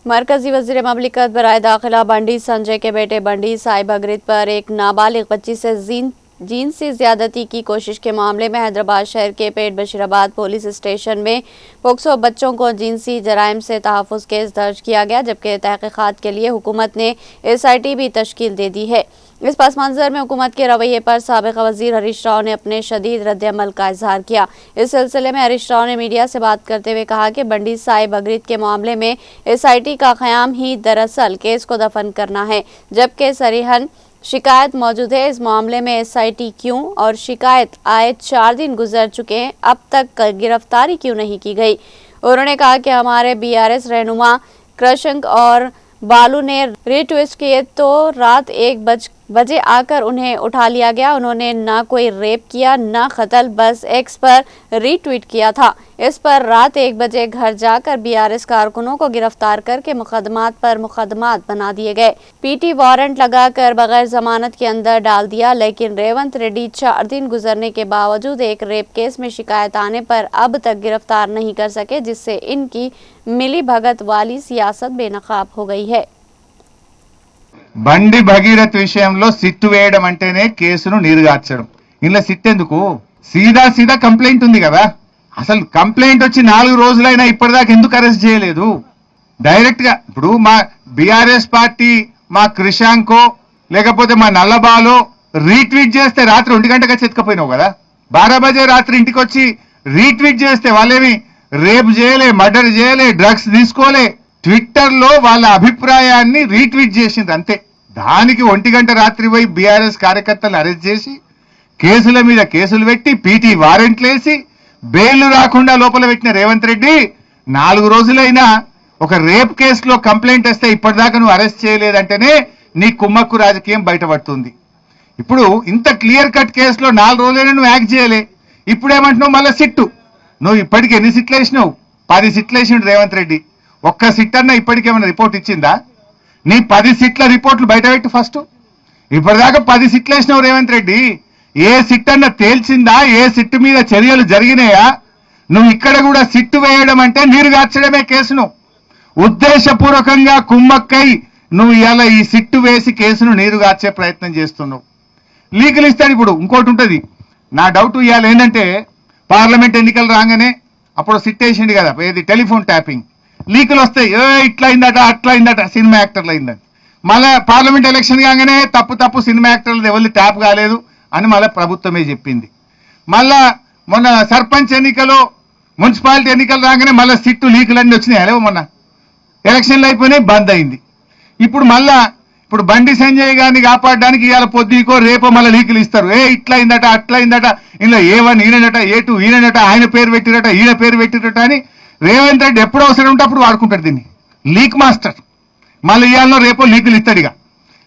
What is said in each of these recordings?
मरकजी वजीर ममलिकत बराए दाखिला बंडी संजय के बेटे बंडी साहिब अगरित पर एक नाबालिग बच्ची से जिनसी ज्यादती की कोशिश के मामले में हैदराबाद शहर के पेट बशीराबाद पुलिस स्टेशन में पोक्सो बच्चों को जिनसी जराइम से तहफ़्फ़ुज़ केस दर्ज किया गया, जबकि तहक़ीक़ात के लिए हुकूमत ने SIT भी तश्कील दे दी है। इस पस मंज़र में हुकूमत के रवैये पर साबिक़ वज़ीर हरीश राव ने अपने शदीद रद्द-ए-अमल का इज़हार किया। इस सिलसिले में हरीश राव ने मीडिया से बात करते हुए कहा कि बंडी साहिब अगरित के मामले में SIT का क़याम ही दरअसल केस को दफन करना है, जबकि सरीहन शिकायत मौजूद है। इस मामले में SIT क्यों और शिकायत आए 4 दिन गुजर चुके हैं, अब तक गिरफ्तारी क्यों नहीं की गई। उन्होंने कहा कि हमारे BRS रहनुमा कृष्णक और बालू ने रीट्वीट किए तो रात 1 बजे आकर उन्हें उठा लिया गया। उन्होंने ना कोई रेप किया ना कत्ल, बस X पर रीट्वीट किया था। इस पर रात 1 बजे घर जाकर BRS कारकुनों को गिरफ्तार करके मुकदमात पर मुकदमात बना दिए गए। PT वारंट लगाकर बगैर जमानत के अंदर डाल दिया, लेकिन रेवंत रेड्डी 4 दिन गुजरने के बावजूद एक रेप केस में शिकायत आने पर अब तक गिरफ्तार नहीं कर सके, जिससे इनकी मिली भगत वाली सियासत बेनकाब हो गई है। బండి భగీరథ్ విషయంలో సిట్టు వేయడం అంటేనే కేసును నీరుగార్చడం. ఇందులో సిట్ ఎందుకు? సీదా కంప్లైంట్ ఉంది కదా. అసలు కంప్లైంట్ వచ్చి 4 రోజులైనా ఇప్పటిదాకా ఎందుకు అరెస్ట్ చేయలేదు? డైరెక్ట్ గా ఇప్పుడు మా BRS పార్టీ మా క్రిషాంకో లేకపోతే మా నల్లబాలో రీట్వీట్ చేస్తే రాత్రి 1 గంటగా చెతకపోయినావు కదా. 12 బజే రాత్రి ఇంటికి వచ్చి రీట్వీట్ చేస్తే వాళ్ళేమి రేప్ చేయలే, మర్డర్ చేయలే, డ్రగ్స్ తీసుకోలే. ట్విట్టర్ లో వాళ్ళ అభిప్రాయాన్ని రీట్వీట్ చేసింది అంతే. దానికి 1 గంట రాత్రి పోయి BRS కార్యకర్తలను అరెస్ట్ చేసి కేసుల మీద కేసులు పెట్టి PT వారెంట్లు వేసి బెయిల్ రాకుండా లోపల పెట్టిన రేవంత్ రెడ్డి 4 రోజులైనా ఒక రేప్ కేసులో కంప్లైంట్ వస్తే ఇప్పటిదాకా నువ్వు అరెస్ట్ చేయలేదంటేనే నీ కుమ్మక్కు రాజకీయం బయటపడుతుంది. ఇప్పుడు ఇంత క్లియర్ కట్ కేసులో 4 రోజులైనా నువ్వు యాక్ట్ చేయలే. ఇప్పుడేమంటున్నావు మళ్ళీ సిట్టు. నువ్వు ఇప్పటికి ఎన్ని సిట్లు వేసినావు? 10 సిట్లు వేసిండు రేవంత్ రెడ్డి. ఒక్క సిట్ అన్న ఇప్పటికేమైనా రిపోర్ట్ ఇచ్చిందా? నీ 10 సిట్ల రిపోర్ట్లు బయట పెట్టు ఫస్ట్. ఇప్పటిదాకా 10 సిట్లు వేసినావు రేవంత్ రెడ్డి. ఏ సిట్ అన్న తేల్చిందా? ఏ సిట్టు మీద చర్యలు జరిగినాయా? నువ్వు ఇక్కడ కూడా సిట్టు వేయడం అంటే నీరుగార్చడమే కేసును. ఉద్దేశపూర్వకంగా కుమ్మక్కై నువ్వు ఇలా ఈ సిట్టు వేసి కేసును నీరుగార్చే ప్రయత్నం చేస్తున్నావు. లీగల్ ఇస్తాడు. ఇప్పుడు ఇంకోటి ఉంటుంది. నా డౌట్ ఇవాళ ఏంటంటే పార్లమెంట్ ఎన్నికలు రాగానే అప్పుడు సిట్ వేసిండు కదా, ఏది టెలిఫోన్ ట్యాపింగ్ లీకులు వస్తాయి. ఇట్లా అయిందట అట్లా అయిందట, సినిమా యాక్టర్లు అయిందని. మళ్ళీ పార్లమెంట్ ఎలక్షన్ కాగానే తప్పు సినిమా యాక్టర్లు ఎవరిది ట్యాప్ కాలేదు అని మళ్ళీ ప్రభుత్వమే చెప్పింది. మళ్ళా మొన్న సర్పంచ్ ఎన్నికలు మున్సిపాలిటీ ఎన్నికలు రాగానే మళ్ళీ సిట్టు లీకులన్నీ వచ్చినాయి. అలేవో మొన్న ఎలక్షన్లు అయిపోయినాయి, బంద్ అయింది. ఇప్పుడు బండి సంజయ్ గారిని కాపాడడానికి ఇవాళ పొద్దుకో రేపో మళ్ళీ లీకులు ఇస్తారు. ఇట్లా అయిందట అట్లా అయిందట, ఇందులో A1 ఈయనట, A2 ఈయనట, ఆయన పేరు పెట్టిరట, ఈయన పేరు పెట్టిరట అని రేవంత్ రెడ్డి ఎప్పుడు అవసరం ఉంటే అప్పుడు వాడుకుంటాడు దీన్ని. Leak master. మళ్ళీ ఇవాళ రేపో లీకులు ఇస్తాడు. ఇక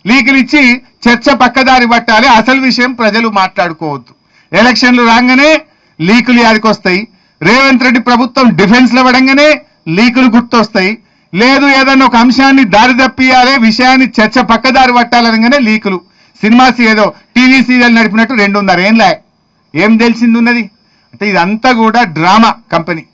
లీకులు ఇచ్చి చర్చ పక్కదారి పట్టాలి. అసలు విషయం ప్రజలు మాట్లాడుకోవద్దు. ఎలక్షన్లు రాగానే లీకులు యాదికి వస్తాయి. రేవంత్ రెడ్డి ప్రభుత్వం డిఫెన్స్ లో పడంగానే లీకులు గుర్తొస్తాయి. లేదు ఏదన్నా ఒక అంశాన్ని దారి తప్పియాలి, విషయాన్ని చర్చ పక్కదారి పట్టాలనగానే లీకులు. సినిమాస్ ఏదో టీవీ సీరియల్ నడిపినట్టు 2.5 ఏళ్ళ ఏం తెలిసింది ఉన్నది అంటే ఇదంతా కూడా డ్రామా కంపెనీ.